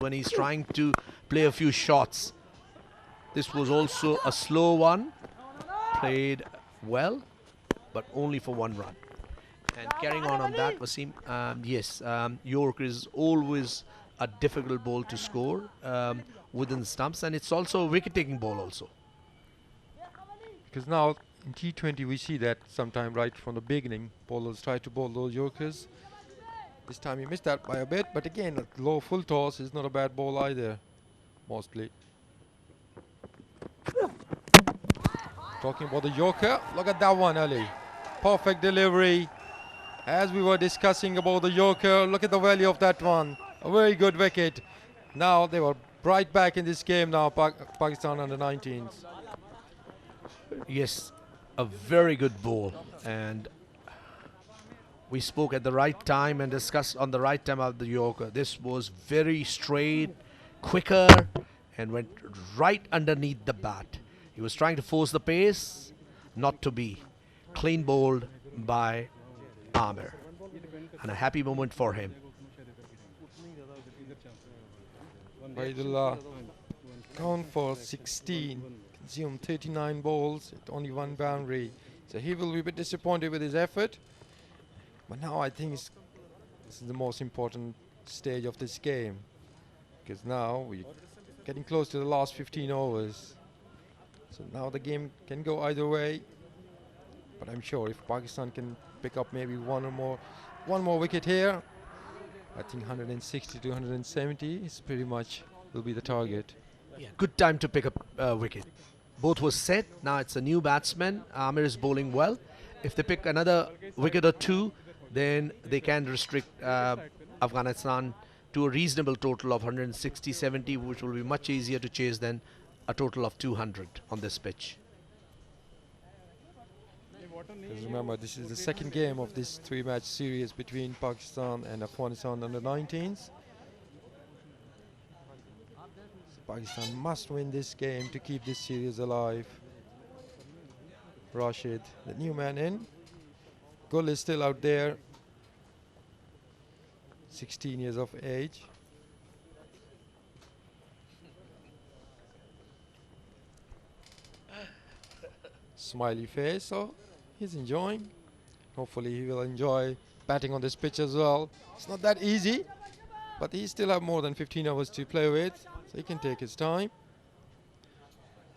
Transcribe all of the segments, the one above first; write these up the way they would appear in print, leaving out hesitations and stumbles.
when he's trying to play a few shots. This was also a slow one, played well, but only for one run. And carrying on that, Wasim, yes, York is always a difficult ball to score within the stumps, and it's also a wicket-taking ball also. Because now in T20 we see that sometime right from the beginning, bowlers try to bowl those Yorkers. This time he missed that by a bit, but again, a low full toss is not a bad ball either, mostly. Talking about the Yorker, look at that one, Ali. Perfect delivery. As we were discussing about the Yorker, look at the value of that one. A very good wicket. Now they were right back in this game now, Pakistan under 19s. Yes, a very good ball, and we spoke at the right time and discussed on the right time of the Yorker. This was very straight, quicker, and went right underneath the bat. He was trying to force the pace, not to be. Clean bowled by Amir, and a happy moment for him. Baidullah gone for 16, consumed 39 balls at only one boundary. So he will be a bit disappointed with his effort. But now I think this is the most important stage of this game. Because now we're getting close to the last 15 overs. So now the game can go either way. But I'm sure if Pakistan can pick up maybe one more wicket here, I think 160 to 170 is pretty much will be the target. Yeah, good time to pick up a wicket. Both were set. Now it's a new batsman. Amir is bowling well. If they pick another wicket or two, then they can restrict Afghanistan to a reasonable total of 160-70, which will be much easier to chase than a total of 200 on this pitch. Because remember, this is the second game of this three-match series between Pakistan and Afghanistan under 19s. So Pakistan must win this game to keep this series alive. Rashid, the new man in. Gul is still out there, 16 years of age. Smiley face, so he's enjoying. Hopefully he will enjoy batting on this pitch as well. It's not that easy, but he still have more than 15 hours to play with, so he can take his time.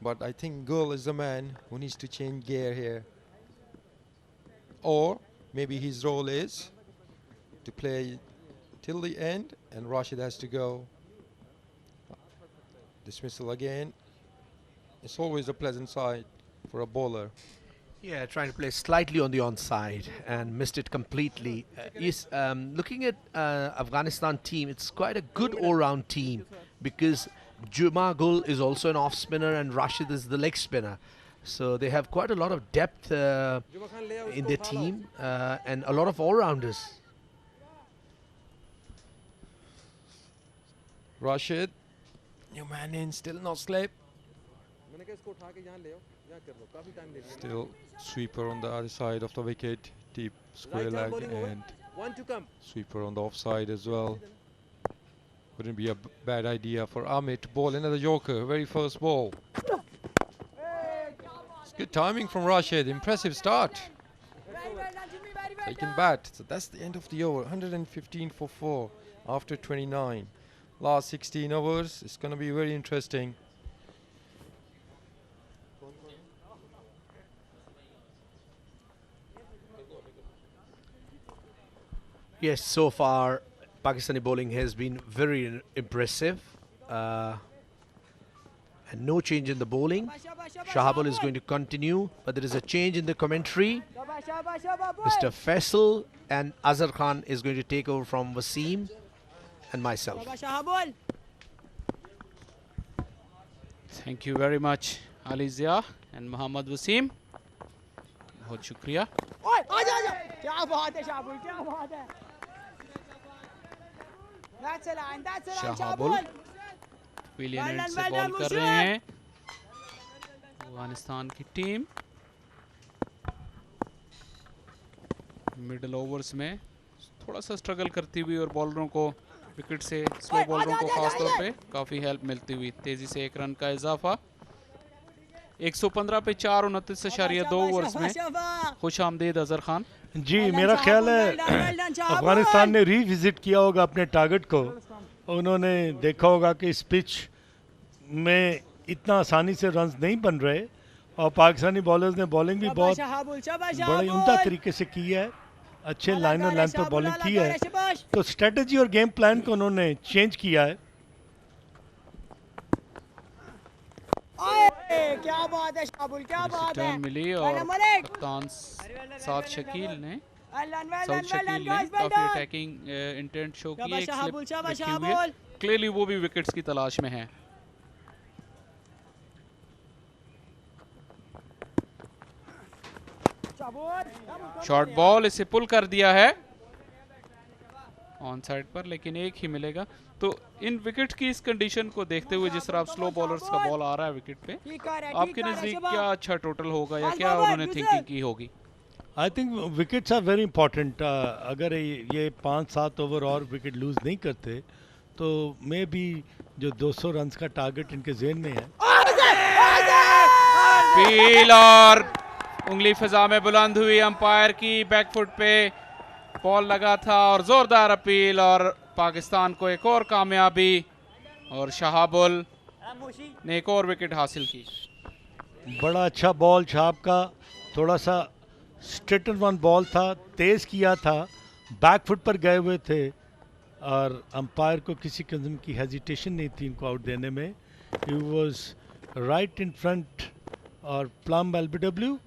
But I think Gul is the man who needs to change gear here. Or maybe his role is to play till the end and Rashid has to go. Dismissal again. It's always a pleasant sight for a bowler. Yeah, trying to play slightly on the onside and missed it completely. Looking at Afghanistan team, it's quite a good all-round team because Juma Gul is also an off spinner and Rashid is the leg spinner. So they have quite a lot of depth in their team and a lot of all-rounders. Rashid, new man in, still not slip. Still sweeper on the other side of the wicket, deep square leg, and sweeper on the offside as well. Wouldn't be a bad idea for Amit to bowl another Yorker, very first ball. It's good timing from Rashid, impressive start. He can bat, so that's the end of the over, 115 for 4 after 29. Last 16 overs, it's going to be very interesting. Yes, so far Pakistani bowling has been very impressive. And no change in the bowling. Shahabul is going to continue, but there is a change in the commentary. Mr. Faisal and Azhar Khan is going to take over from Wasim and myself. Thank you very much, Ali Zia and Muhammad Wasim. बहुत शुक्रिया. शाहाबुल pillion and से ball कर रहे हैं अफगानिस्तान की team. Middle overs में थोड़ा सा स्ट्रगल करती हुई और बॉलरों को विकेट से स्लो बॉलरों को खास तौर पे काफ़ी हेल्प मिलती हुई। तेज़ी से 1 रन का इजाफा। 115 पे 4 29.2 ओवर्स में खुश आमदीद अजहर खान। जी, मेरा ख्याल है अफगानिस्तान ने रिविजिट किया होगा अपने टारगेट को। उन्होंने देखा होगा कि इस पिच में इतना आसानी से रन्स नहीं बन रहे और पाकिस्तानी बॉलर्स ने बॉलिंग भी बहुत बड़े उम्दा तरीके से की है, अच्छे लाइन और लेंथ पर बॉलिंग की है। तो स्ट्रेटजी और गेम प्लान को उन्होंने चेंज किया है। क्या बात है शाबुल, क्या बात है। मिली और कप्तान साद शकील ने काफी अटैकिंग इंटेंट शो की। एक स्लिप रखी हुई है, क्लियरली वो भी विकेट्स की तलाश में है। शॉर्ट बॉल, इसे पुल कर दिया है ऑन साइड पर, लेकिन एक ही मिलेगा। तो इन विकेट की इस कंडीशन को देखते हुए, जिस तरह आप स्लो बॉलर्स का बॉल आ रहा है विकेट पे, आपके नजदीक क्या अच्छा टोटल होगा या क्या उन्होंने थिंकिंग की होगी? I think wickets are very important. अगर ये 5-7 ओवर और विकेट लूज नहीं करते तो मे बी जो 200 रन का टारगेट इनके जेहन में है। पील और उंगली फिजा में बुलंद हुई, अंपायर की बैकफुट पे बॉल लगा था और जोरदार अपील और पाकिस्तान को एक और कामयाबी और शहाबुल ने एक और विकेट हासिल की। बड़ा अच्छा बॉल छाप का, थोड़ा सा स्ट्रेटर वन बॉल था, तेज किया था, बैकफुट पर गए हुए थे और अंपायर को किसी किस्म की हेजिटेशन नहीं थी इनको आउट देने में। He was right in front और प्लम एलबीडब्ल्यू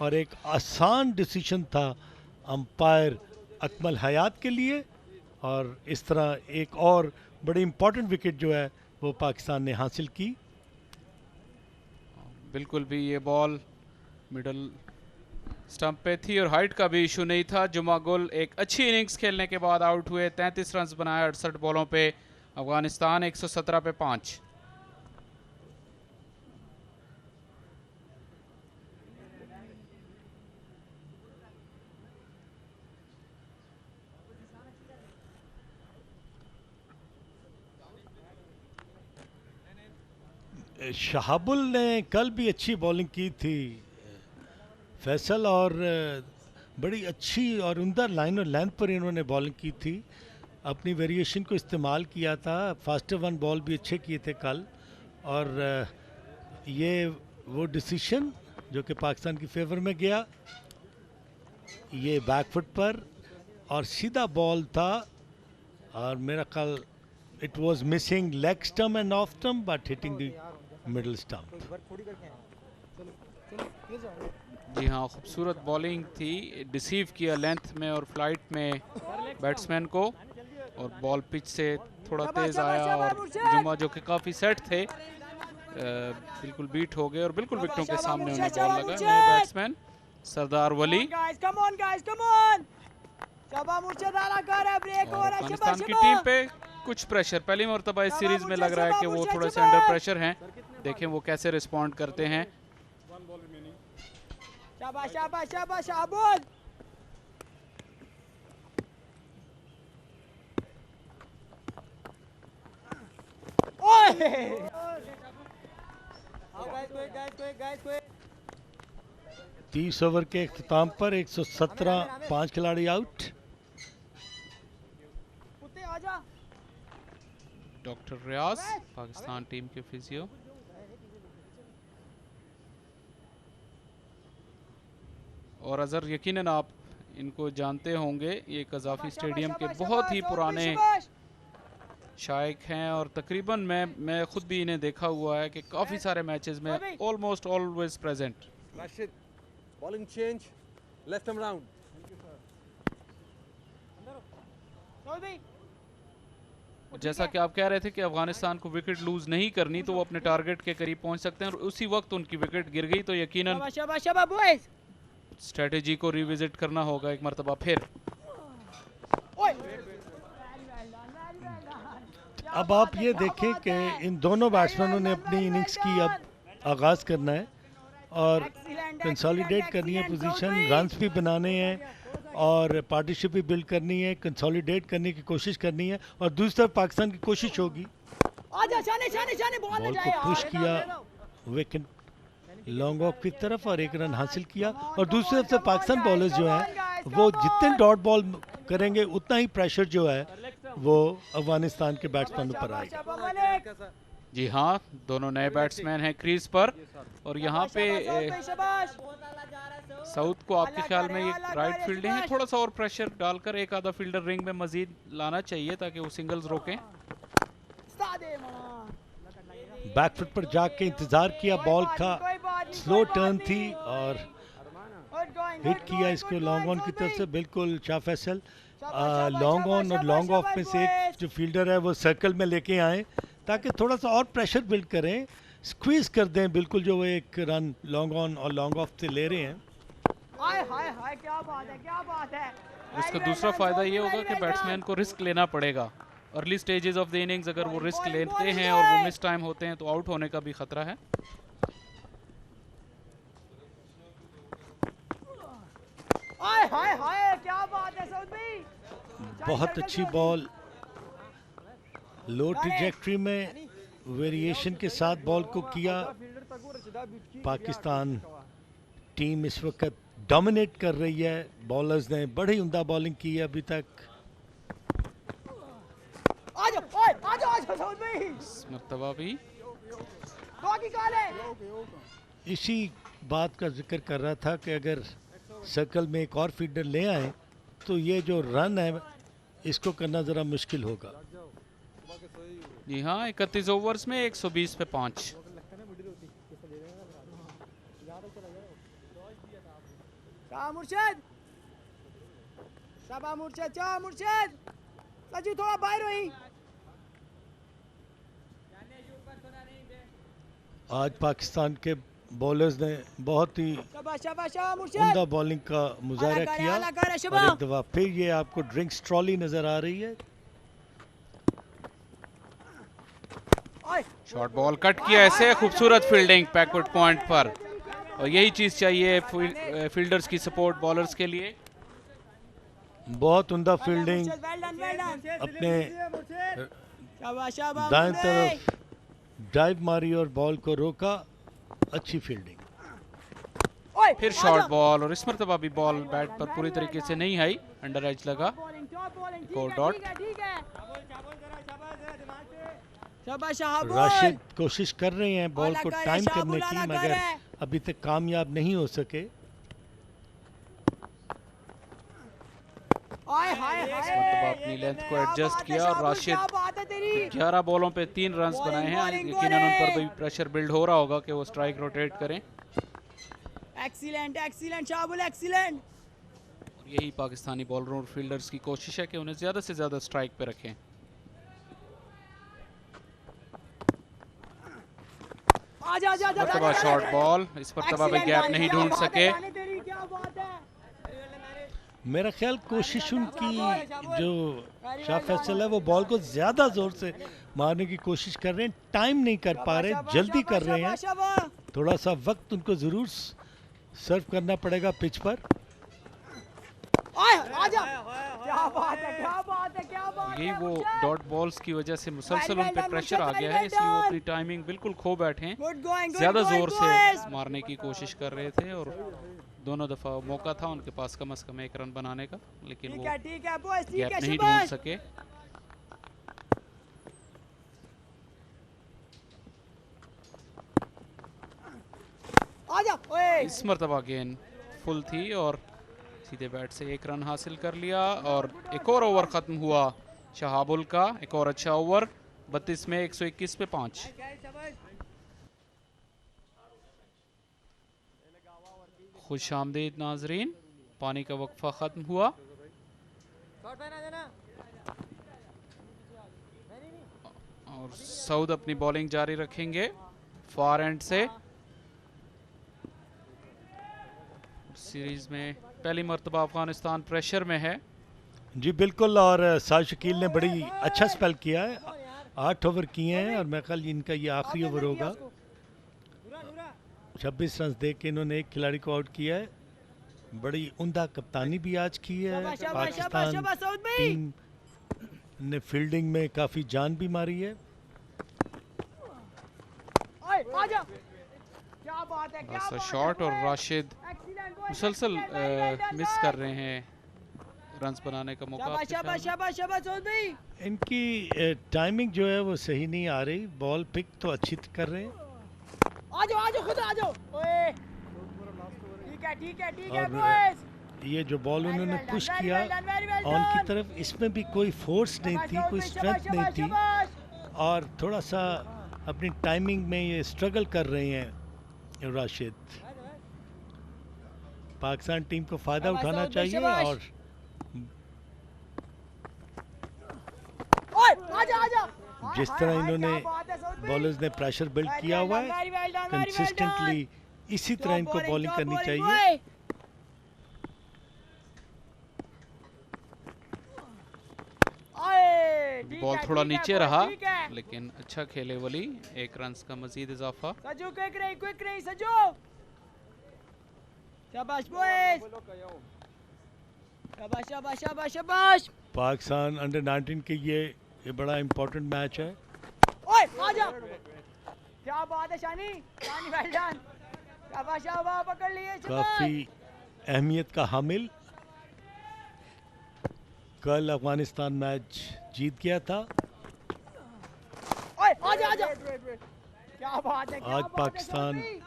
और एक आसान डिसीजन था अंपायर अकमल हयात के लिए और इस तरह एक और बड़ी इंपॉर्टेंट विकेट जो है वो पाकिस्तान ने हासिल की। बिल्कुल भी ये बॉल मिडल स्टंप पे थी और हाइट का भी इशू नहीं था। जुमा गुल एक अच्छी इनिंग्स खेलने के बाद आउट हुए, 33 रन बनाए 68 बॉलों पे। अफगानिस्तान 117 पे 5। शहाबुल ने कल भी अच्छी बॉलिंग की थी फैसल, और बड़ी अच्छी और उम्दा लाइन और लेंथ पर इन्होंने बॉलिंग की थी, अपनी वेरिएशन को इस्तेमाल किया था। फास्टर वन बॉल भी अच्छे किए थे कल और ये वो डिसीजन जो कि पाकिस्तान की फेवर में गया, ये बैकफुट पर और सीधा बॉल था और मेरा ख्याल it was missing leg stump and off stump but hitting the middle stump. जी हाँ, खूबसूरत बॉलिंग थी, डिसीव किया लेंथ में और फ्लाइट में बैट्समैन को और बॉल पिच से थोड़ा तेज आया और जुमा जो कि काफ़ी सेट थे बिल्कुल बीट हो गए और बिल्कुल विकेटों के सामने उन्हें बॉल लगा। नए बैट्समैन सरदार वली और अफगानिस्तान की टीम पे कुछ प्रेशर, पहली मरतबा इस सीरीज में लग रहा है कि वो थोड़े से अंडर प्रेशर हैं। देखें वो कैसे रिस्पॉन्ड करते हैं। शाबाश शाबाश शाबाश शाबाश। ओए 30 ओवर के इख्तिताम पर 117, 5 खिलाड़ी आउट। डॉक्टर रियाज पाकिस्तान टीम के फिजियो। और अजहर यकीनन आप इनको जानते होंगे, ये कज़ाफ़ी स्टेडियम के बहुत ही पुराने शायक हैं और तकरीबन मैं खुद भी इन्हें देखा हुआ है कि काफ़ी सारे मैचेस में almost always present. Rashid bowling change left arm round. जैसा कि आप कह रहे थे कि अफगानिस्तान को विकेट लूज नहीं करनी तो वो अपने टारगेट के करीब पहुंच सकते हैं और उसी वक्त उनकी विकेट गिर गई तो यकीनन स्ट्रेटेजी को रिविजिट करना होगा एक मरतबा फिर। अब आप ये देखें कि इन दोनों बैट्समैनों ने अपनी इनिंग्स की अब आगाज करना है और कंसोलिडेट करनी है पोजीशन, रन्स भी बनाने हैं और पार्टनरशिप भी बिल्ड करनी है, कंसोलिडेट करने की कोशिश करनी है, और दूसरी तरफ पाकिस्तान की कोशिश होगी। आजा शाने शाने शाने बॉल बॉल ले को जाए पुश किया विकेट लॉन्ग ऑफ की तरफ और 1 रन हासिल किया। और दूसरी तरफ से पाकिस्तान बॉलर्स जो हैं वो जितने डॉट बॉल करेंगे उतना ही प्रेशर जो है वो अफगानिस्तान के बैट्समैनों पर आएगा। जी हाँ, दोनों नए बैट्समैन हैं क्रीज पर, और यहाँ पे साउथ को आपके ख्याल में ये राइट फील्डिंग है, थोड़ा सा और प्रेशर डालकर एक आधा फील्डर रिंग में मजीद लाना चाहिए ताकि वो सिंगल्स रोकें। बैकफुट पर जाके इंतजार किया, बॉल का स्लो टर्न थी और हिट किया इसको लॉन्ग ऑन की तरफ से। बिल्कुल शाह फैसल लॉन्ग ऑन और लॉन्ग ऑफ में से एक जो फील्डर है वो सर्कल में लेके आए ताकि थोड़ा सा और प्रेशर बिल्ड करें, स्क्वीज कर दें बिल्कुल जो वो 1 रन लॉन्ग ऑन और लॉन्ग ऑफ से ले रहे हैं। हाय हाय हाय क्या बात है, क्या बात है। इसका दूसरा फायदा ये होगा कि बैट्समैन को रिस्क लेना पड़ेगा। Early stages of the innings अगर वो रिस्क लेते हैं और वो मिस टाइम होते हैं तो आउट होने का भी खतरा है। हाय हाय हाय क्या बात है सऊद भाई। बहुत अच्छी बॉल, लो ट्रैजेक्टरी में वेरिएशन के साथ बॉल को किया। पाकिस्तान टीम इस वक्त डोमिनेट कर रही है, बॉलर्स ने बड़ी उम्दा बॉलिंग की है अभी तक। आजा ओए आजा आजा सऊद भाई, इस मर्तबा भी बाकी कॉल है। इसी बात का जिक्र कर रहा था कि अगर सर्कल में एक और फील्डर ले आए तो ये जो रन है इसको करना ज़रा मुश्किल होगा। जी हाँ, 31 ओवर्स में 120 पे 5। शाह मुर्शिद, शाबाश मुर्शिद, शाह मुर्शिद, सजू थोड़ा बाहर हुई। आज पाकिस्तान के बॉलर्स ने बहुत ही शाबाश शाबाश शाह मुर्शिद। उम्दा बॉलिंग का मुजाहरा आला किया कर और शबाश। एक दफ़ा फिर ये आपको ड्रिंक्स ट्रॉली नज़र आ रही है। ओए शॉर्ट बॉल कट किया, ऐसे खूबसूरत फील्डिंग बैकवर्ड पॉइंट पर, और यही चीज़ चाहिए फील्डर्स की सपोर्ट बॉलर्स के लिए। बहुत उम्दा fielding, well done well done. अपने शाबाश शाबाश दाएं मुन्ने। तरफ डाइव मारी और बॉल को रोका, अच्छी फील्डिंग। ओए फिर शॉर्ट बॉल, और इस मरतबा भी बॉल बैट पर पूरी तरीके से नहीं आई, अंडर एज लगा। एक और डॉट। ठीक है। शाबाश शाबाश राशिद कोशिश कर रहे हैं बॉल को आला टाइम करे, करने शाबाश, की, आला मगर करे। अभी तक कामयाब नहीं हो सके। हाय हाय हाय। मरतबा अपनी लेंथ को एडजस्ट किया और राशिद क्या बात है तेरी। 11 बॉलों पे 3 रन बॉलिंग, बनाए हैं। बॉलिंग, यकीनन उन पर भी बॉलिंग। प्रेशर बिल्ड हो रहा होगा कि वो स्ट्राइक रोटेट करें, एक्सीलेंट एक्सीलेंट शाबाश एक्सीलेंट। और यही पाकिस्तानी बॉलरों और फील्डर्स की कोशिश है कि उन्हें ज़्यादा से ज़्यादा स्ट्राइक पे रखें। आजा आजा आजा। मरतबा शॉर्ट बॉल, इस मरतबा पे गैप नहीं ढूंढ सके। क्या बात है। मेरा ख्याल कोशिश उनकी जो शाह फैसल है वो बॉल को ज़्यादा ज़ोर से मारने की कोशिश कर रहे हैं, टाइम नहीं कर पा रहे, जल्दी कर रहे हैं। थोड़ा सा वक्त उनको ज़रूर सर्व करना पड़ेगा पिच पर। आजा। क्या बात है, क्या बात है, क्या बात है। यही वो मुर्शिद। डॉट बॉल्स की वजह से मुसलसल well उन पे done, प्रेशर आ मुर्शिद, गया well है, इसलिए वो done. अपनी टाइमिंग बिल्कुल खो बैठे हैं। Good going, good ज़्यादा going, जोर boys. से मारने की कोशिश कर रहे थे और दोनों दफ़ा मौका था उनके पास कम से कम 1 रन बनाने का, लेकिन ठीक वो है ठीक है बॉयज, ठीक गैप है नहीं ढूंढ शाबाश। सके। आजा ओए। इस मरतबा गेंद फुल थी और सीधे बैट से 1 रन हासिल कर लिया, और एक और ओवर ख़त्म हुआ शहाबुल का। एक और अच्छा ओवर, 32 में 121 पे 5। खुश आमदीद नाजरीन, पानी का वक्फा ख़त्म हुआ और सऊद अपनी बॉलिंग जारी रखेंगे फार एंड से। सीरीज में पहली मर्तबा अफगानिस्तान प्रेशर में है। जी बिल्कुल, और साद शकील ने बड़ी अच्छा स्पेल किया है, 8 ओवर किए हैं और मैं ख्याल इनका ये आखिरी ओवर होगा। 26 रन दे के इन्होंने एक खिलाड़ी को आउट किया है। बड़ी उम्दा कप्तानी भी आज की है। शाबाश, शाबाश, शाबाश, पाकिस्तान शाबाश, सऊद भाई। टीम ने फील्डिंग में काफ़ी जान भी मारी है। ओए, आजा। क्या बात है, क्या ऐसा बात है, शॉट और boys। राशिद Excellent, boys, मुसलसल excellent, very well done, miss boys। कर रहे हैं रन्स बनाने का मौका। शाबाश, आपके ख्याल शाबाश, में? शाबाश, शाबाश, सऊद भाई। इनकी टाइमिंग जो है वो सही नहीं आ रही। बॉल पिक तो अच्छी कर रहे हैं आजो, आजो, खुद आजो। ओए। ठीक है, ठीक है, ठीक है, और boys। ये जो बॉल Very उन्होंने well done, पुश very किया well done, very well on की done। तरफ, इसमें भी कोई फोर्स नहीं शाबाश, थी, सऊद कोई भाई, स्ट्रेंथ शाबाश, नहीं थी शाबाश। और थोड़ा सा अपनी टाइमिंग में ये स्ट्रगल कर रहे हैं राशिद। पाकिस्तान टीम को फ़ायदा शाबाश, उठाना सऊद भाई, चाहिए शाबाश। और ओए, आजा, आजा। जिस हाय, तरह हाय, इन्होंने क्या बात है, सऊद भाई। बॉलर्स ने प्रेशर बिल्ड Very किया well हुआ done, है, very well done, very well consistently done। इसी Top तरह इनको bowling, बॉलिंग top करनी bowling, चाहिए। boy। आए, ठीक बॉल है, थोड़ा ठीक है, नीचे boys, रहा ठीक है। लेकिन अच्छा खेले वली। एक रन का मजीद इजाफा। सजू क्विक रही सजू। शाबाश बॉयज। शाबाश, शाबाश, शाबाश, शाबाश। पाकिस्तान अंडर 19 के ये बड़ा इम्पोर्टेंट मैच है। ओए, आजा। क्या बात है शानी, शानी वेल डन। शाबाश, शाबाश, पकड़ लिए, शाबाश। काफ़ी अहमियत का हामिल। कल अफगानिस्तान मैच जीत गया था, ओए, आजा, आजा। क्या बात है, क्या आज बात है, पाकिस्तान सऊदी।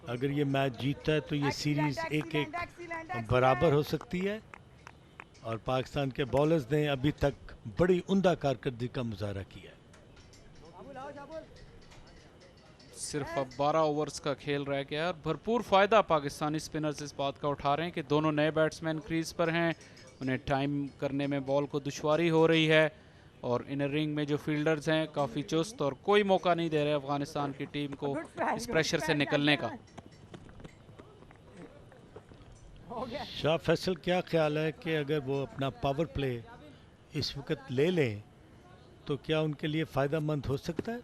अगर ये मैच जीतता है तो ये Excellent, series excellent, 1-1 excellent, excellent। बराबर हो सकती है और पाकिस्तान के बॉलर्स ने अभी तक बड़ी उम्दा कारकर्दगी का मुजाहरा किया है। सिर्फ अब 12 ओवर्स का खेल रह गया है और भरपूर फ़ायदा पाकिस्तानी स्पिनर्स इस बात का उठा रहे हैं कि दोनों नए बैट्समैन क्रीज पर हैं। उन्हें टाइम करने में बॉल को दुश्वारी हो रही है और इनर रिंग में जो फील्डर्स हैं काफ़ी चुस्त और कोई मौका नहीं दे रहे अफगानिस्तान की टीम को इस प्रेशर से निकलने का। हो गया। शाह फैसल, क्या ख्याल है कि अगर वो अपना पावर प्ले इस वक्त ले लें तो क्या उनके लिए फ़ायदा मंद हो सकता है?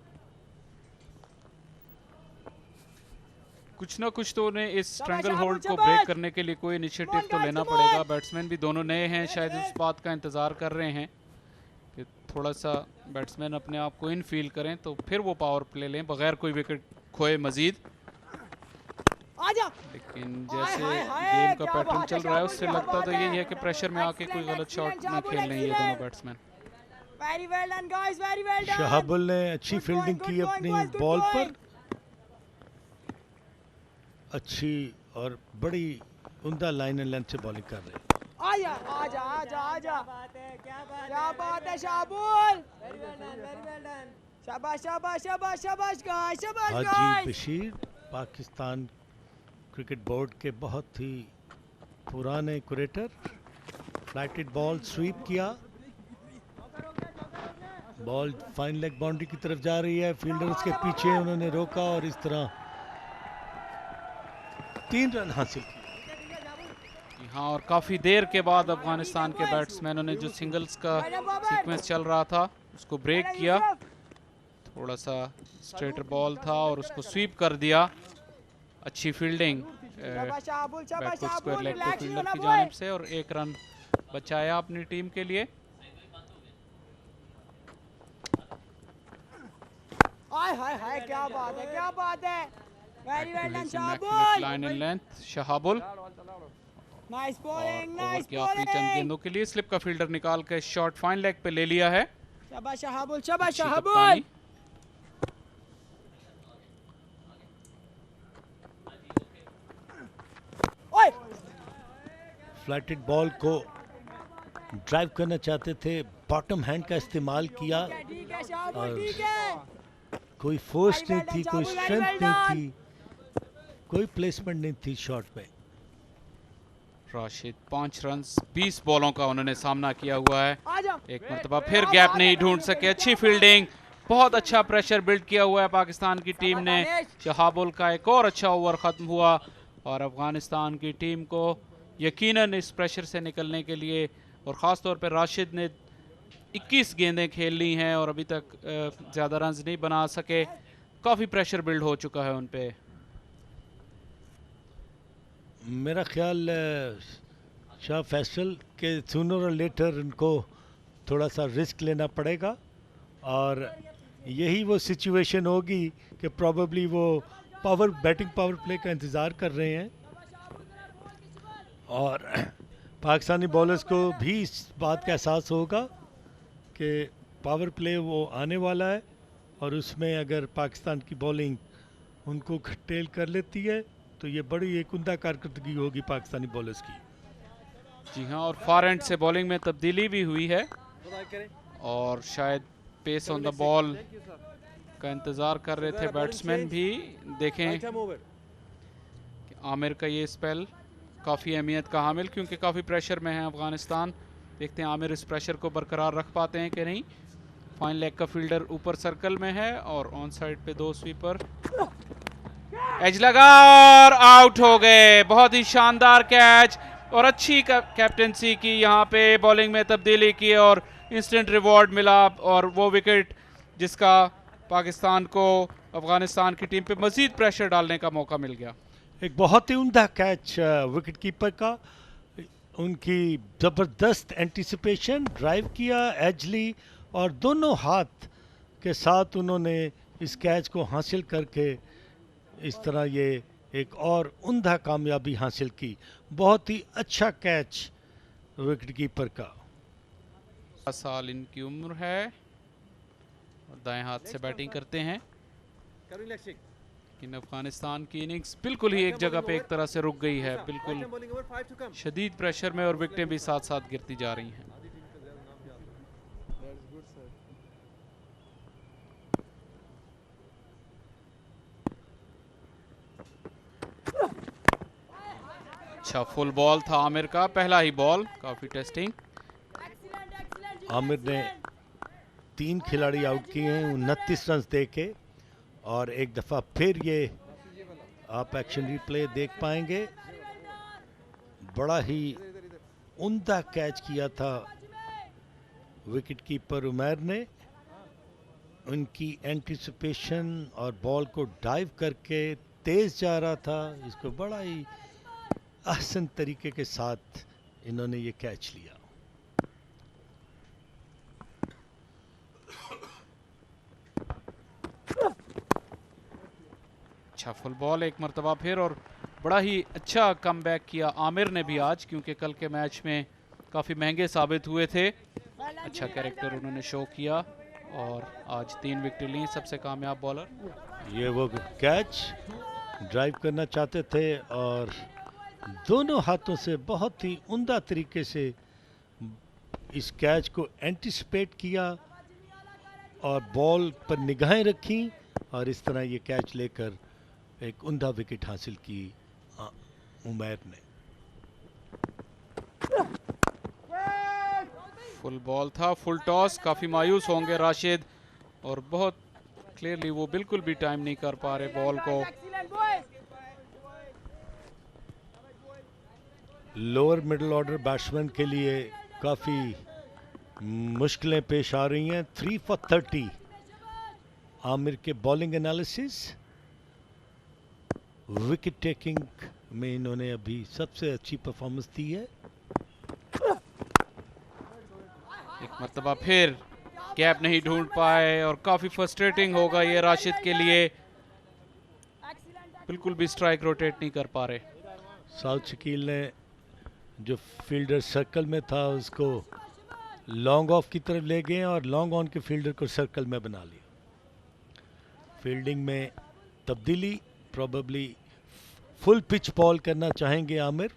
कुछ ना कुछ तो उन्हें इस शाबाश, स्ट्रैंगल शाबाश, होल्ड को शाबाश। ब्रेक करने के लिए कोई इनिशिएटिव Come on, तो guys, लेना come पड़ेगा। on। बैट्समैन भी दोनों नए हैं, शायद इस बात का इंतज़ार कर रहे हैं कि थोड़ा सा बैट्समैन अपने आप को इन फील करें तो फिर वो पावर प्ले लें बगैर कोई विकेट खोए मजीद। आजा। लेकिन हाय, जैसे हाय, हाय, गेम का क्या पैटर्न बात है, चल रहा है शाबाश, उससे क्या लगता तो बात यही है। है कि प्रेशर में आके कोई Excellent, गलत शॉट excellent, ना शाबाश, खेल लें ये दोनों excellent। Batsman. Very well done guys, very well done. Shahabul ने अच्छी Good फील्डिंग going, की good अपनी going, good बॉल going। पर, अच्छी और बड़ी उम्दा लाइन एंड लेंथ से बॉलिंग कर रहे हैं। आजा, आजा, आजा, आजा। क्या बात है शाहबुल। शाबाश, शाबाश, शाबाश, शाबाश गाइस, शाबाश Haji guys. Bashir Pakistan cricket board के बहुत ही पुराने क्रिकेटर। फ्लाइटेड बॉल स्वीप किया, बॉल फाइन लेग बाउंड्री की तरफ जा रही है। फील्डर्स के पीछे उन्होंने रोका और इस तरह 3 रन हासिल किए। हाँ, और काफ़ी देर के बाद अफगानिस्तान के बैट्समैनों ने जो सिंगल्स का सीक्वेंस चल रहा था उसको ब्रेक किया। थोड़ा सा स्ट्रेटर बॉल था और उसको स्वीप कर दिया। अच्छी फील्डिंग शाबाश शाहबुल, शाबाश बैकवर्ड स्क्वायर शाहबुल। लेग पे रिलैक्स फील्डर होना की बॉय। जानिब से और 1 रन बचाया अपनी टीम के लिए। हाय हाय हाय, क्या बात है, क्या बात है। Very well done immaculate Shahabul. Line and length Shahabul. Nice और बॉलिंग, ओवर नाइस की आखिरी चंद बॉलिंग। गेंदों के लिए स्लिप का फील्डर निकाल के शॉट फाइन लेग पे ले लिया है। शाबाश शाहबुल, शाबाश अच्छी शाहबुल। कप्तानी। ओए, फ्लैटेड बॉल को ड्राइव करना चाहते थे, बॉटम हैंड का इस्तेमाल किया। ठीक है शाहबुल, और ठीक है। कोई फोर्स Very नहीं well थी, done, कोई Shahbul, very स्ट्रेंथ well नहीं थी, कोई प्लेसमेंट नहीं थी शॉट पे। राशिद 5 रन 20 बॉलों का उन्होंने सामना किया हुआ है। आजा। एक मरतबा फिर गैप नहीं ढूंढ सके। अच्छी फील्डिंग, बहुत अच्छा प्रेशर बिल्ड किया हुआ है पाकिस्तान की टीम ने। शहाबुल का एक और अच्छा ओवर ख़त्म हुआ और अफगानिस्तान की टीम को यकीनन इस प्रेशर से निकलने के लिए और ख़ास तौर पर राशिद ने 21 गेंदें खेल ली हैं और अभी तक ज़्यादा रन्स नहीं बना सके। काफ़ी प्रेशर बिल्ड हो चुका है उन पे। मेरा ख्याल शाह फैसल के सूनर और लेटर उनको थोड़ा सा रिस्क लेना पड़ेगा और यही वो सिचुएशन होगी कि प्रॉबेबली वो बैटिंग पावर प्ले का इंतज़ार कर रहे हैं और पाकिस्तानी बॉलर्स को भी इस बात का एहसास होगा कि पावर प्ले वो आने वाला है और उसमें अगर पाकिस्तान की बॉलिंग उनको खटेल कर लेती है तो ये बड़ी एक उम्दा कारकर्दगी होगी पाकिस्तानी बॉलर्स की। जी हाँ, और फार एंड से बॉलिंग में तब्दीली भी हुई है और शायद पेस ऑन द बॉल का इंतज़ार कर रहे थे बैट्समैन भी। देखें कि आमिर का ये स्पेल काफ़ी अहमियत का हामिल, क्योंकि काफ़ी प्रेशर में है अफगानिस्तान। देखते हैं आमिर इस प्रेशर को बरकरार रख पाते हैं कि नहीं। फाइन लेग का फील्डर ऊपर सर्कल में है और ऑन साइड पे 2 स्वीपर। एज लगा और आउट हो गए। बहुत ही शानदार कैच और अच्छी कैप्टेंसी की, यहाँ पे बॉलिंग में तब्दीली की और इंस्टेंट रिवॉर्ड मिला और वो विकेट जिसका पाकिस्तान को अफगानिस्तान की टीम पे मजीद प्रेशर डालने का मौका मिल गया। एक बहुत ही उम्दा कैच विकेट कीपर का, उनकी ज़बरदस्त एंटिसिपेशन, ड्राइव किया एजली और दोनों हाथ के साथ उन्होंने इस कैच को हासिल करके इस तरह ये एक और उम्दा कामयाबी हासिल की। बहुत ही अच्छा कैच विकेट कीपर का। 7 साल इनकी उम्र है और दाएं हाथ से बैटिंग करते हैं। लेकिन अफगानिस्तान की इनिंग्स बिल्कुल ही एक जगह पे एक तरह से रुक गई है, बिल्कुल शदीद प्रेशर में और विकेटें भी साथ साथ गिरती जा रही हैं। अच्छा फुल बॉल था आमिर का, पहला ही बॉल, काफी टेस्टिंग। आमिर ने 3 खिलाड़ी आउट किए हैं 29 रन दे के और एक दफ़ा फिर ये आप एक्शन रिप्ले देख पाएंगे। बड़ा ही उम्दा कैच किया था विकेट कीपर उमैर ने। उनकी एंटिसिपेशन और बॉल को डाइव करके तेज जा रहा था, इसको बड़ा ही आसान तरीके के साथ इन्होंने ये कैच लिया। अच्छा फुल बॉल एक मरतबा फिर और बड़ा ही अच्छा कमबैक किया आमिर ने भी आज, क्योंकि कल के मैच में काफ़ी महंगे साबित हुए थे। अच्छा कैरेक्टर उन्होंने शो किया और आज 3 विकेट ली, सबसे कामयाब बॉलर। ये वो कैच ड्राइव करना चाहते थे और दोनों हाथों से बहुत ही उम्दा तरीके से इस कैच को एंटिसिपेट किया और बॉल पर निगाहें रखी और इस तरह ये कैच लेकर एक उम्दा विकेट हासिल की उमैर ने। फुल बॉल था, फुल टॉस। काफ़ी मायूस होंगे राशिद और बहुत क्लियरली वो बिल्कुल भी टाइम नहीं कर पा रहे बॉल को। लोअर मिडिल ऑर्डर बैट्समैन के लिए काफ़ी मुश्किलें पेश आ रही हैं। 3 for 30 आमिर के बॉलिंग एनालिसिस। विकेट टेकिंग में इन्होंने अभी सबसे अच्छी परफॉर्मेंस दी है। एक मरतबा फिर गैप नहीं ढूंढ पाए और काफ़ी फ्रस्ट्रेटिंग होगा ये राशिद के लिए, बिल्कुल भी स्ट्राइक रोटेट नहीं कर पा रहे। साउथ शकील ने जो फील्डर सर्कल में था उसको लॉन्ग ऑफ की तरफ ले गए और लॉन्ग ऑन के फील्डर को सर्कल में बना लिया। फील्डिंग में तब्दीली, प्रोबेबली फुल पिच बॉल करना चाहेंगे आमिर।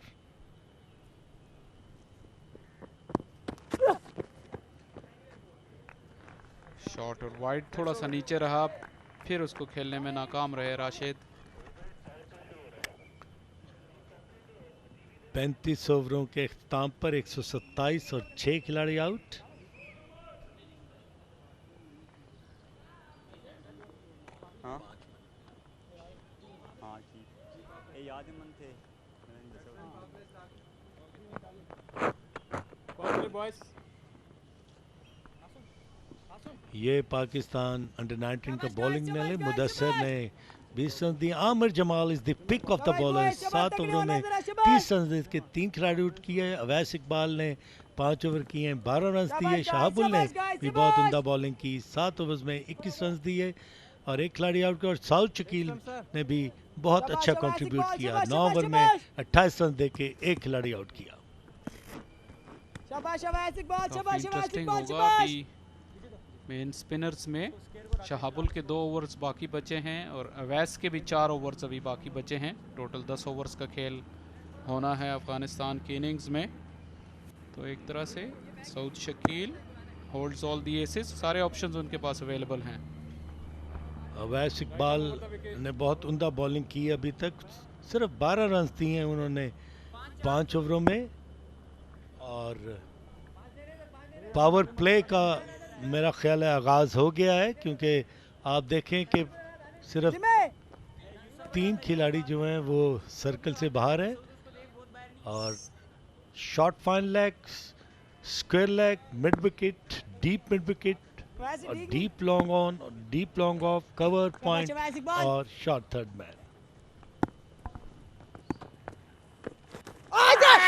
शॉर्ट और वाइड थोड़ा सा नीचे रहा, फिर उसको खेलने में नाकाम रहे राशिद। 35 ओवरों के इख्तिताम पर 127 और 6 खिलाड़ी आउट। ये पाकिस्तान अंडर 19 का बॉलिंग ने मुदस्सर ने 20 रन दिए। Aamir Jamal is the pick of the bowler, 7 ओवरों में 30 रन के 3 खिलाड़ी आउट किए। अवैस इकबाल ने 5 ओवर किए, 12 रन दिए। शहाबुल ने भी बहुत उम्दा बॉलिंग की, 7 ओवर्स में 21 रन दिए और 1 खिलाड़ी आउट किया। और साउथ शकील ने भी बहुत अच्छा कंट्रीब्यूट किया, 9 ओवर में 28 रन देके 1 खिलाड़ी आउट किया। शाबाश अवैस इकबाल, शाबाश अवैस इंटरेस्टिंग इकबाल, होगा शाबाश। अभी मेन स्पिनर्स में शहाबुल के 2 ओवर्स बाकी बचे हैं और अवैस के भी 4 ओवर्स अभी बाकी बचे हैं। टोटल 10 ओवर्स का खेल होना है अफगानिस्तान की इनिंग्स में। तो एक तरह से Saud Shakeel holds all the aces, सारे ऑप्शंस उनके पास अवेलेबल हैं। अवैस इकबाल ने बहुत उम्दा बॉलिंग की अभी तक, सिर्फ 12 रन दिए हैं उन्होंने 5 ओवरों में। और पावर प्ले का मेरा ख्याल है आगाज़ हो गया है, क्योंकि आप देखें कि सिर्फ 3 खिलाड़ी जो हैं वो सर्कल से बाहर हैं और short fine leg, square leg, mid wicket, deep mid wicket और deep long on, deep long off, cover point और शॉर्ट थर्ड मैन।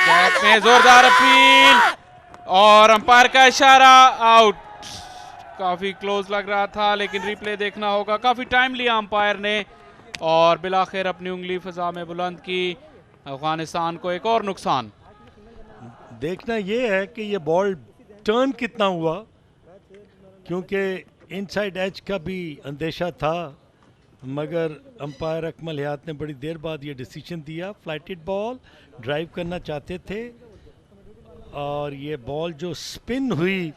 बैट में जोरदार अपील और अंपायर का इशारा, आउट। काफी क्लोज लग रहा था लेकिन रिप्ले देखना होगा। काफी टाइम लिया अंपायर ने और बिलाखिर अपनी उंगली फिजा में बुलंद की। अफगानिस्तान को एक और नुकसान। देखना ये है कि ये बॉल टर्न कितना हुआ, क्योंकि इनसाइड एज का भी अंदेशा था, मगर अंपायर अकमल हयात ने बड़ी देर बाद ये डिसीजन दिया। फ्लाइटेड बॉल ड्राइव करना चाहते थे और ये बॉल जो स्पिन हुई,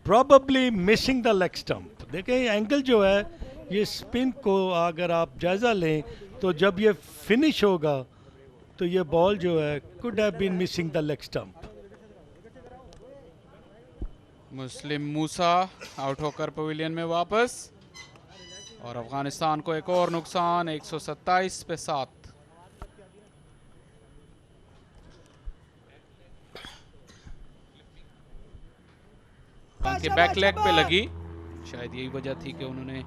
probably missing the leg stump. देखें एंगल जो है, ये स्पिन को अगर आप जायज़ा लें तो जब ये फिनिश होगा तो ये बॉल जो है could have been missing the leg stump. मुस्लिम मूसा आउट होकर पवेलियन में वापस और अफगानिस्तान को एक और नुकसान, 127 पे 7। के बैक लेग पे लगी, शायद यही वजह थी कि उन्होंने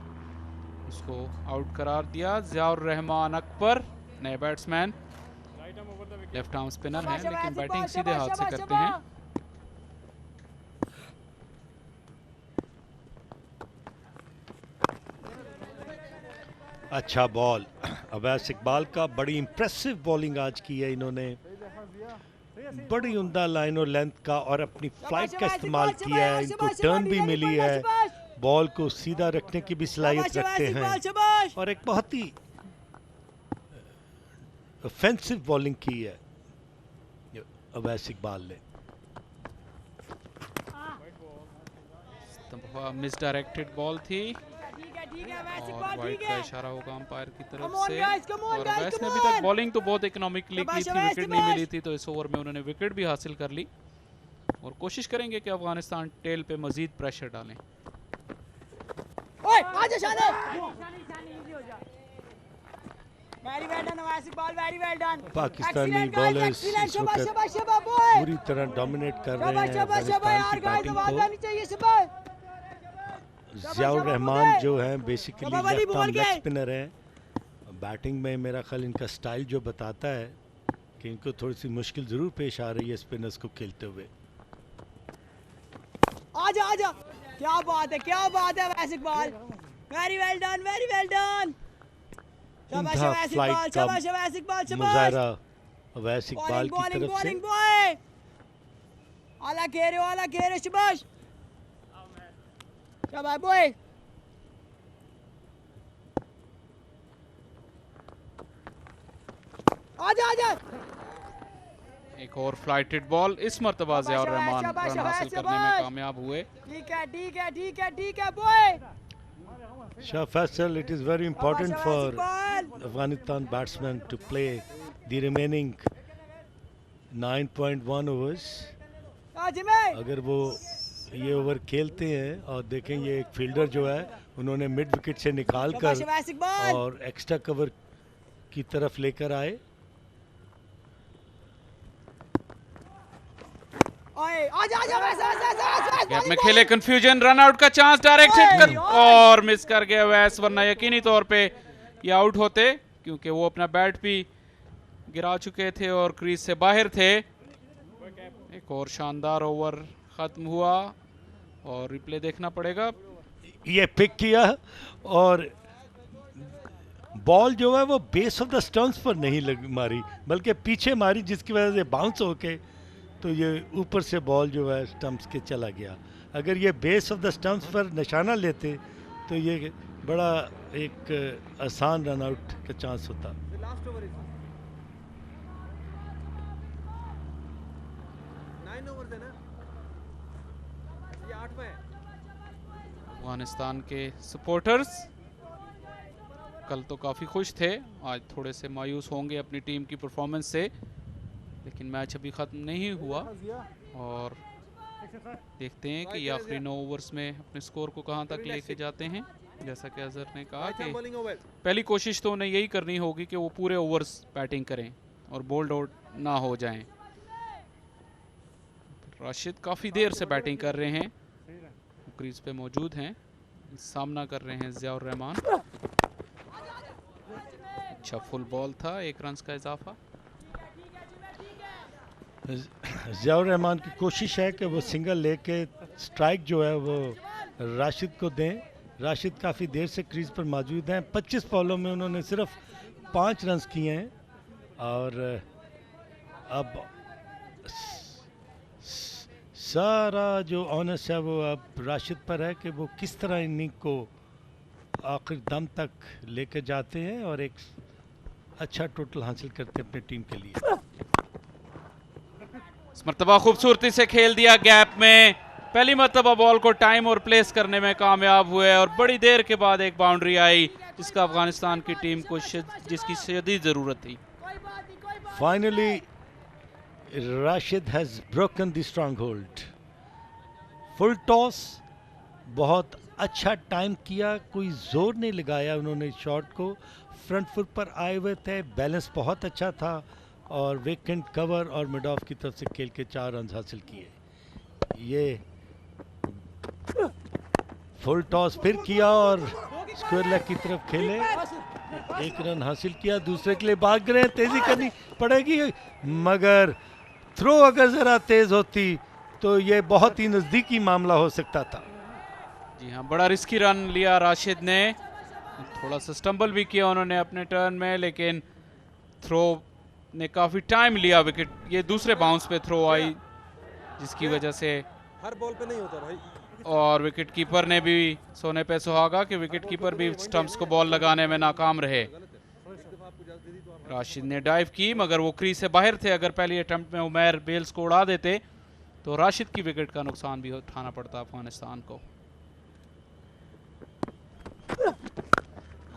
उसको आउट करार दिया। ज़ियाउर रहमान अकबर नए बैट्समैन, लेफ्ट आर्म स्पिनर हैं लेकिन बैटिंग सीधे हाथ से करते हैं। अच्छा बॉल अवैस इकबाल का, बड़ी इंप्रेसिव बॉलिंग आज की है इन्होंने, बड़ी उम्दा लाइन और लेंथ का और अपनी फ्लाइट का इस्तेमाल किया है। इनको टर्न भी मिली है, बॉल को सीधा रखने की भी सलाहियत रखते हैं और एक बहुत ही ऑफेंसिव बॉलिंग की है अवैस इकबाल ने। मिसडायरेक्टेड बॉल थी और वाइड का इशारा होगा अंपायर की तरफ से। और अवैस ने अभी तक बॉलिंग तो बहुत इकोनॉमिकली की थी, विकेट नहीं मिली थी, तो इस ओवर में उन्होंने विकेट भी हासिल कर ली और कोशिश करेंगे कि अफगानिस्तान टेल पे मजीद प्रेशर डालें। पाकिस्तानी बॉलर्स इस वक्त पूरी तरह डोमिनेट कर रहे हैं अफगानिस्तान की बैटिंग को। ज़ियाउर रहमान जो हैं basically left arm leg spinner हैं, बैटिंग में मेरा ख्याल इनका स्टाइल जो बताता है कि इनको थोड़ी सी मुश्किल ज़रूर पेश आ रही है स्पिनर्स को खेलते हुए। आजा आजा, क्या बात है, क्या बात है Awais Iqbal, very well done, very well done. शाबाश अवैस इकबाल, शाबाश अवैस इकबाल, शाबाश। मुजाहिरा अवैस इकबाल की तरफ से। आला खेरे, आला खेरे, शाबाश शाबाश बॉय। आजा आजा, एक और फ्लाइटेड बॉल, इस मर्तबा ज़ियाउर रहमान रन हासिल करने में कामयाब हुए। ठीक है ठीक है ठीक है ठीक है boy. Shah Faisal, it is very important for Afghanistan batsmen to play the remaining 9.1 overs. अगर वो ये ओवर खेलते हैं और देखें ये एक फील्डर जो है उन्होंने मिड विकेट से निकाल कर और एक्स्ट्रा कवर की तरफ लेकर आए। गैप में खेले, कंफ्यूजन, रन आउट का चांस, डायरेक्ट हिट कर और मिस कर गया अवैस, वरना यकीनी तौर पे ये आउट होते, क्योंकि वो अपना बैट भी गिरा चुके थे और क्रीज से बाहर थे। एक और शानदार ओवर खत्म हुआ और रिप्ले देखना पड़ेगा। ये पिक किया और बॉल जो है वो बेस ऑफ द स्टंप्स पर नहीं मारी, बल्कि पीछे मारी, जिसकी वजह से बाउंस होके तो ये ऊपर से बॉल जो है स्टंप्स के चला गया। अगर ये बेस ऑफ द स्टंप्स पर निशाना लेते तो ये बड़ा एक आसान रन आउट का चांस होता। The last over is 9 overs है ना, ये 8वां है। अफगानिस्तान के सपोर्टर्स कल तो काफ़ी खुश थे, आज थोड़े से मायूस होंगे अपनी टीम की परफॉर्मेंस से, लेकिन मैच अभी ख़त्म नहीं हुआ और देखते हैं कि ये आखिरी 9 ओवर्स में अपने स्कोर को कहां तक लेके जाते हैं। जैसा कि अजहर ने कहा कि पहली कोशिश तो उन्हें यही करनी होगी कि वो पूरे ओवर्स बैटिंग करें और बोल्ड आउट ना हो जाएं। राशिद काफ़ी देर से बैटिंग कर रहे हैं, क्रीज पे मौजूद हैं, सामना कर रहे हैं ज़ियाउर रहमान। अच्छा फुल बॉल था, 1 रन का इजाफा। ज़ियाउर रहमान की कोशिश है कि वो सिंगल लेके स्ट्राइक जो है वो राशिद को दें। राशिद काफ़ी देर से क्रीज पर मौजूद हैं, 25 बॉलों में उन्होंने सिर्फ 5 रन किए हैं और अब सारा जो ऑनर्स है वो अब राशिद पर है कि वो किस तरह इनिंग को आखिर दम तक लेकर जाते हैं और एक अच्छा टोटल हासिल करते हैं अपनी टीम के लिए। इस मरतबा खूबसूरती से खेल दिया गैप में, पहली मरतबा बॉल को टाइम और प्लेस करने में कामयाब हुए और बड़ी देर के बाद एक बाउंड्री आई जिसका अफगानिस्तान की टीम को जिसकी शदीद ज़रूरत थी। Finally Rashid has broken the strong hold. Full toss, बहुत अच्छा टाइम किया, कोई जोर नहीं लगाया उन्होंने शॉट को, फ्रंट फुट पर आए हुए थे, बैलेंस बहुत अच्छा था और विकेट कवर और मिड ऑफ की तरफ से खेल के 4 रन हासिल किए। ये फुल टॉस फिर किया और स्क्वायर लेग की तरफ खेले, 1 रन हासिल किया, दूसरे के लिए भाग रहे हैं, तेजी करनी पड़ेगी, मगर थ्रो अगर ज़रा तेज़ होती तो ये बहुत ही नज़दीकी मामला हो सकता था। जी हाँ, बड़ा रिस्की रन लिया राशिद ने, थोड़ा सा स्टंबल भी किया उन्होंने अपने टर्न में, लेकिन थ्रो ने काफ़ी टाइम लिया। विकेट ये दूसरे बाउंस पे थ्रो आई जिसकी वजह से हर बॉल पे नहीं होता भाई। और विकेट कीपर ने भी सोने पे सुहागा कि विकेट कीपर भी स्टंप्स को बॉल लगाने में नाकाम रहे। राशिद ने डाइव की मगर वो क्रीज से बाहर थे, अगर पहली अटेम्प्ट में उमैर बेल्स को उड़ा देते तो राशिद की विकेट का नुकसान भी उठाना पड़ता अफगानिस्तान को।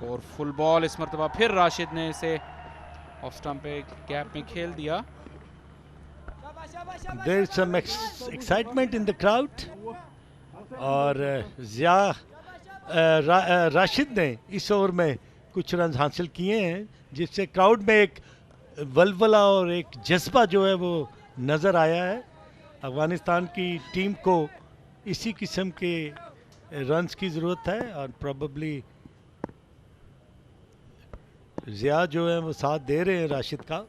और फुल बॉल, इस मरतबा फिर राशिद ने इसे ऑफ स्टंप पे गैप में खेल दिया। There is some excitement in the crowd और राशिद ने इस ओवर में कुछ रन हासिल किए हैं जिससे क्राउड में एक वलवला और एक जज्बा जो है वो नज़र आया है। अफगानिस्तान की टीम को इसी किस्म के रन्स की ज़रूरत है और प्रॉबली ज़िया जो है वो साथ दे रहे हैं राशिद का।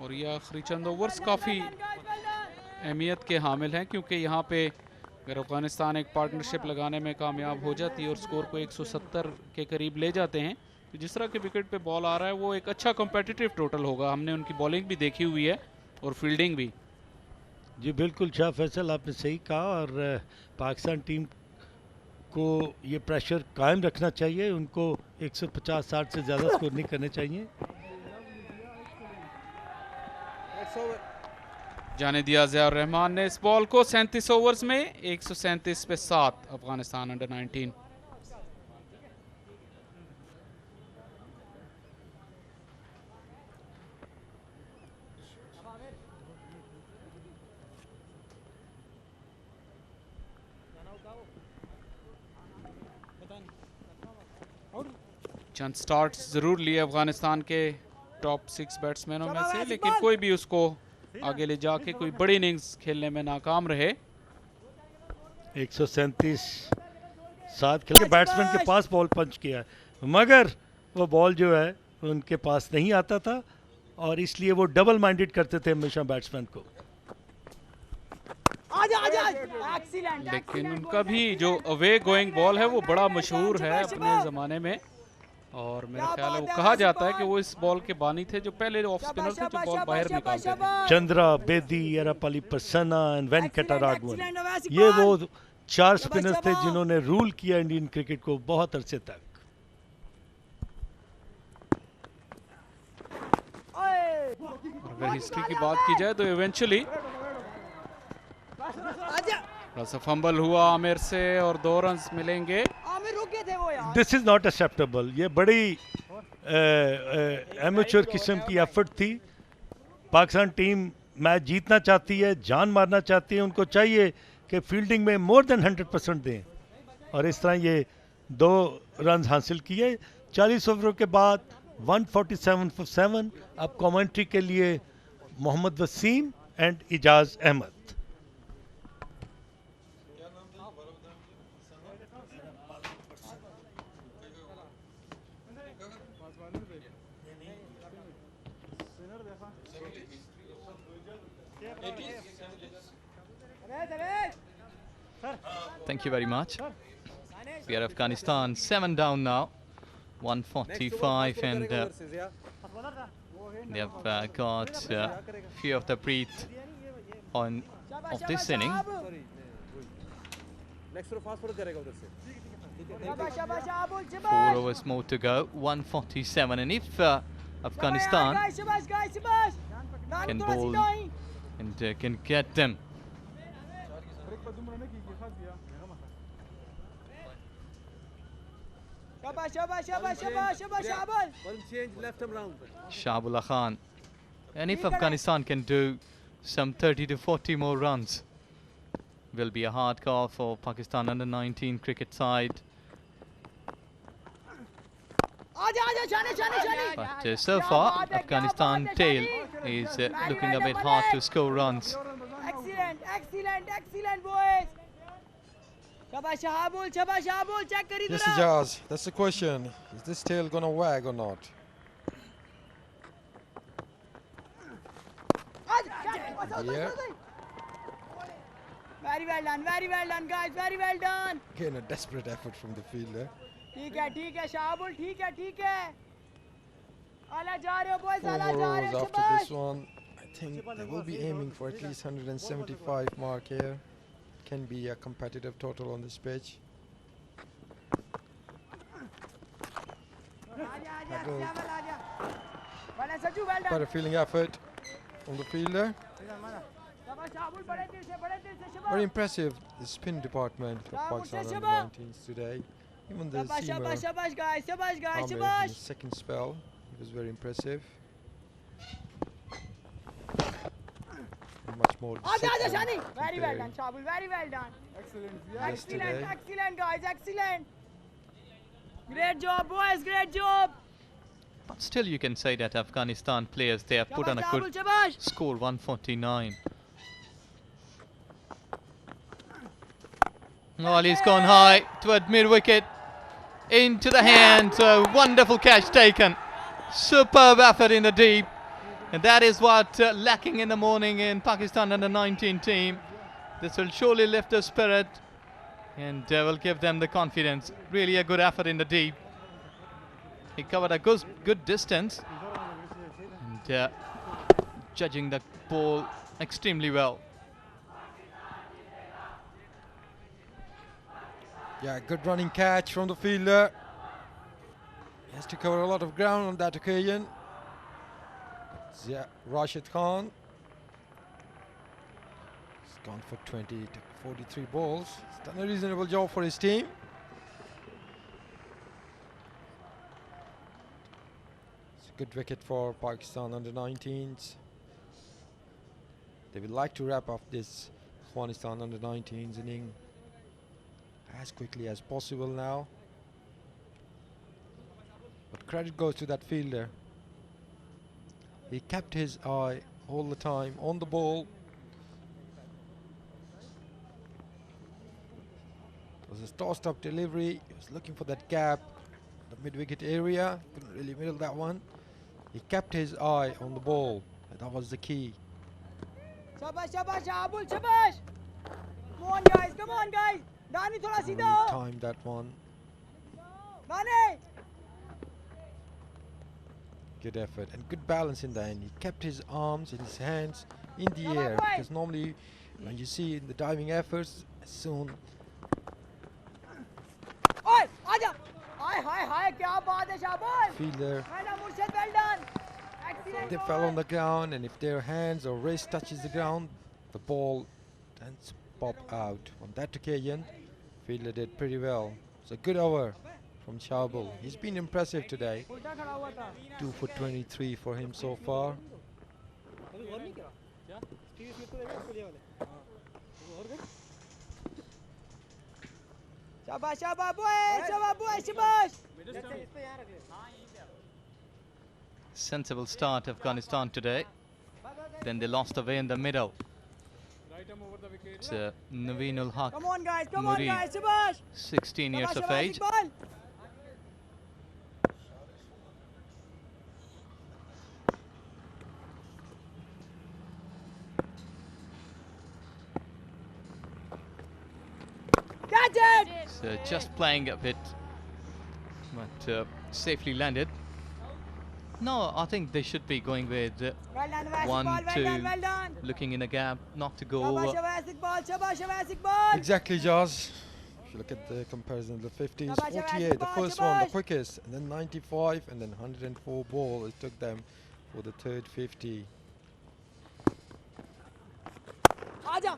और ये आखिरी चंद ओवर्स काफ़ी अहमियत के हामिल हैं क्योंकि यहाँ पे अगर अफगानिस्तान एक पार्टनरशिप लगाने में कामयाब हो जाती है और स्कोर को 170 के करीब ले जाते हैं तो जिस तरह के विकेट पे बॉल आ रहा है वो एक अच्छा कॉम्पिटिटिव टोटल होगा। हमने उनकी बॉलिंग भी देखी हुई है और फील्डिंग भी। जी बिल्कुल शाह फैसल, आपने सही कहा और पाकिस्तान टीम को ये प्रेशर कायम रखना चाहिए, उनको 150-60 से ज़्यादा स्कोर नहीं करने चाहिए। जाने दिया ज़ियाउर रहमान ने इस बॉल को 37 ओवर्स में 137 पे 7 अफगानिस्तान अंडर 19। चंद स्टार्ट्स ज़रूर लिए अफगानिस्तान के टॉप 6 बैट्समैनों में से, लेकिन कोई भी उसको आगे ले जाके कोई बड़ी इनिंग्स खेलने में नाकाम रहे। 137 7 खेल के बैट्समैन के पास बॉल पंच किया है, मगर वो बॉल जो है उनके पास नहीं आता था और इसलिए वो डबल माइंडेड करते थे हमेशा बैट्समैन को। आजा आजा एक्सीलेंट। लेकिन उनका भी जो अवे गोइंग बॉल है वो बड़ा मशहूर है अपने ज़माने में, और मेरा ख्याल है वो कहा जाता है कि वो इस बॉल के बानी थे जो पहले ऑफ स्पिनर थे जो बॉल बाहर निकालते थे। चंद्रा, बेदी, एरापली प्रसन्ना एंड वेंकटा राघवन, ये वो 4 स्पिनर्स थे जिन्होंने रूल किया इंडियन क्रिकेट को बहुत अरसे तक। अगर हिस्ट्री की बात की जाए तो इवेंचुअली थोड़ा सा फंबल हुआ आमिर से और 2 रन्स मिलेंगे। आमिर रुक गए थे वो यार। This is not acceptable. ये बड़ी एमेच्योर किस्म की एफर्ट थी। पाकिस्तान टीम मैच जीतना चाहती है, जान मारना चाहती है, उनको चाहिए कि फील्डिंग में मोर देन 100% दें, और इस तरह ये 2 रन हासिल किए 40 ओवरों के बाद 147 for 7। अब कमेंट्री के लिए Mohammad Wasim and Ijaz Ahmed. Thank you very much. We are Afghanistan 7 down now, 145, and they have got few of the breath on of this inning. Next throw fast forward करेगा उधर से। 4 overs more to go, 147, and if Afghanistan can bowl and can get them Ball change left arm round. Shahbullah Khan, and if Afghanistan can do some 30 to 40 more runs, will be a hard call for Pakistan under 19 cricket side. But so far Afghanistan tail is looking a bit hard to score runs. Excellent boys. Shabash Shahabul, check kari Yes, zara. Ijaz, that's the question. Is this tail gonna wag or not? Yeah. Very well done guys, very well done. Again, a desperate effort from the fielder. ठीक है शाहबुल, ठीक है आला जा रहे हो boys, 4 आला जा रहे overs हो। after शाबाश। this one. I think they will be aiming for at least 175 mark here. Can be a competitive total on this pitch. That will Well done Saju, well quite done। a fielding effort from the fielder. शाबाश शाहबुल, बड़े दिल से शाबाश। Very impressive, the spin department of Pakistan under 19s today. Even the seamer शाबाश guys, Amir in शाबाश। his second spell, he was very impressive. Much more आजा disciplined Shani. Very well comparing done शाहबुल, very well done। yesterday. Excellent guys, excellent। Great job boys, great job। But still you can say that Afghanistan players, they have put on a शाबाश good शाबाश। score, 149. Well, he's gone high toward mid-wicket, into the hands, a wonderful catch taken. Superb effort in the deep, and that is what lacking in the morning in Pakistan under 19 team. This will surely lift the spirit and will give them the confidence. Really a good effort in the deep. He covered a good distance and judging the ball extremely well. Yeah, good running catch from the fielder. He has to cover a lot of ground on that occasion. Yeah, Rashid Khan. He's gone for 20 to 43 balls. He's done a reasonable job for his team. It's a good wicket for Pakistan under 19s. They would like to wrap up this Afghanistan under 19s inning as quickly as possible now. But credit goes to that fielder. He kept his eye all the time on the ball. It was a tossed up delivery. He was looking for that gap, the mid-wicket area. Couldn't really middle that one. He kept his eye on the ball. And that was the key. Shabash, shabash, Abul, shabash. Come on, guys. Come on, guys. Dani, thoda Really seedha ho. timed that one. Dani. Good effort and good balance in the end. He kept his arms and his hands in the Come on, air, boys. because normally when you see in the diving efforts, as soon Oi, aja. Hi, kya baat hai, Shabash. fielder, Well done, Murshid, well done. Excellent. they fell on the ground, and if their hands or wrist touches the ground, the ball tends to pop out. On that occasion, fielder did pretty well. It's a good over from Shabul. He's been impressive today. Ulta khada hua tha. 2 for 23 for him so far. Shabash, shabash, boys. Shabash, boys, shabash. Sensible start Afghanistan today. Then they lost away in the middle. It's Naveen ul Haq, Come on, guys. Come Muri. on, guys. Shabash. 16 years Shabash, of shabash, age. Iqbal. Catch it. So just playing a bit, but safely landed. No, I think they should be going with Well done, Wes One, Iqbal. Well two. done, well done. looking in a gap, not to go Shabash, over. Wes Iqbal. Shabash, Wes Iqbal. Exactly, Jaz. If you look at the comparison, the 50s, Shabash, shabash, 48, the Iqbal, first one, the shabash. quickest, and then 95, and then 104 ball. It took them for the third 50. Aja.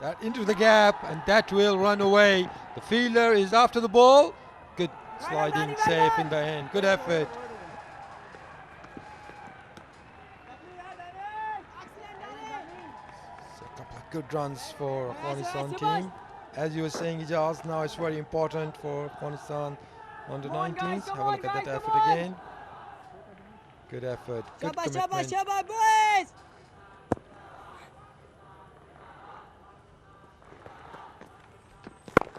That into the gap, and that will run away. The fielder is after the ball. Good sliding, well safe done. in the end. Good effort. So a couple of good runs for Afghanistan team. As you were saying, Ijaz, now it's very important for Afghanistan under Come on, guys, 19s. come Have a on, look at that guys, effort come on. again. Good effort. Good Shabash, shabash, commitment. shabash, boys.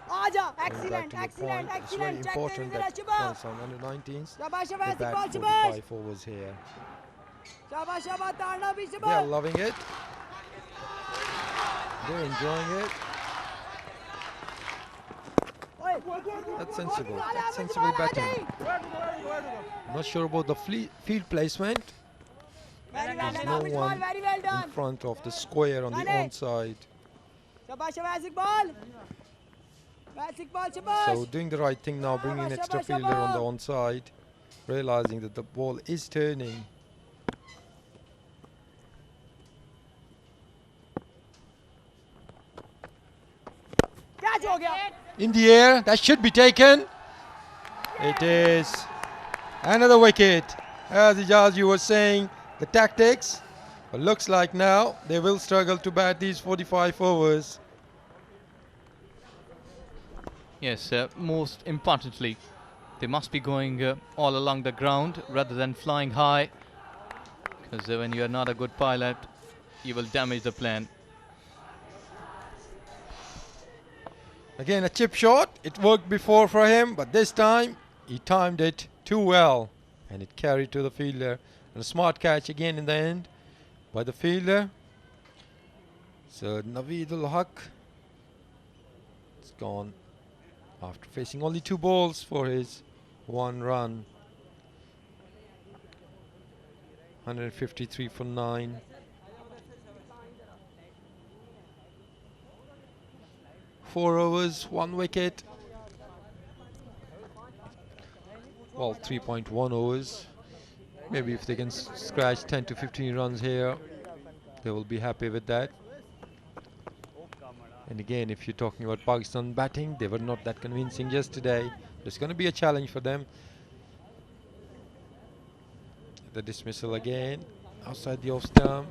Aja. Going back Excellent, to the excellent, point, it's very excellent. Check important the that Shabash. Afghanistan under 19s Shabash, they Wes bat Iqbal. 45 Shabash. overs here. Shabash, shabash. Tarna bhi They are shabash. loving it. They're enjoying it. Oi. That's sensible. That's sensible batting. Not sure about the field placement. Very well There's done, no Abid one Iqbal, very well in done. front of the square on the Done it. onside. Shabash, Wes Iqbal. Wes Iqbal, So shabash. doing the right thing now, bringing an Shabash, extra shabash, fielder on the shabash. onside, realizing that the ball is turning. Catch ho gaya. In the air, that should be taken. It is another wicket. As Ijaz, you were saying, the tactics. But looks like now they will struggle to bat these 45 overs. Yes, most importantly, they must be going all along the ground rather than flying high, because when you are not a good pilot, you will damage the plane. Again, a chip shot. It worked before for him, but this time he timed it too well, and it carried to the fielder. And a smart catch again in the end by the fielder. So Naveed ul Haq is gone after facing only 2 balls for his 1 run. 153 for 9. Four overs, 1 wicket. Well, 3.1 overs. Maybe if they can scratch 10 to 15 runs here, they will be happy with that. And again, if you're talking about Pakistan batting, they were not that convincing yesterday. It's going to be a challenge for them. The dismissal again, outside the off stump.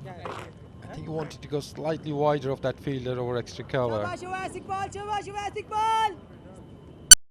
I think he wanted to go slightly wider of that fielder over extra cover. Shabash, Wes Iqbal. Shabash, Wes Iqbal.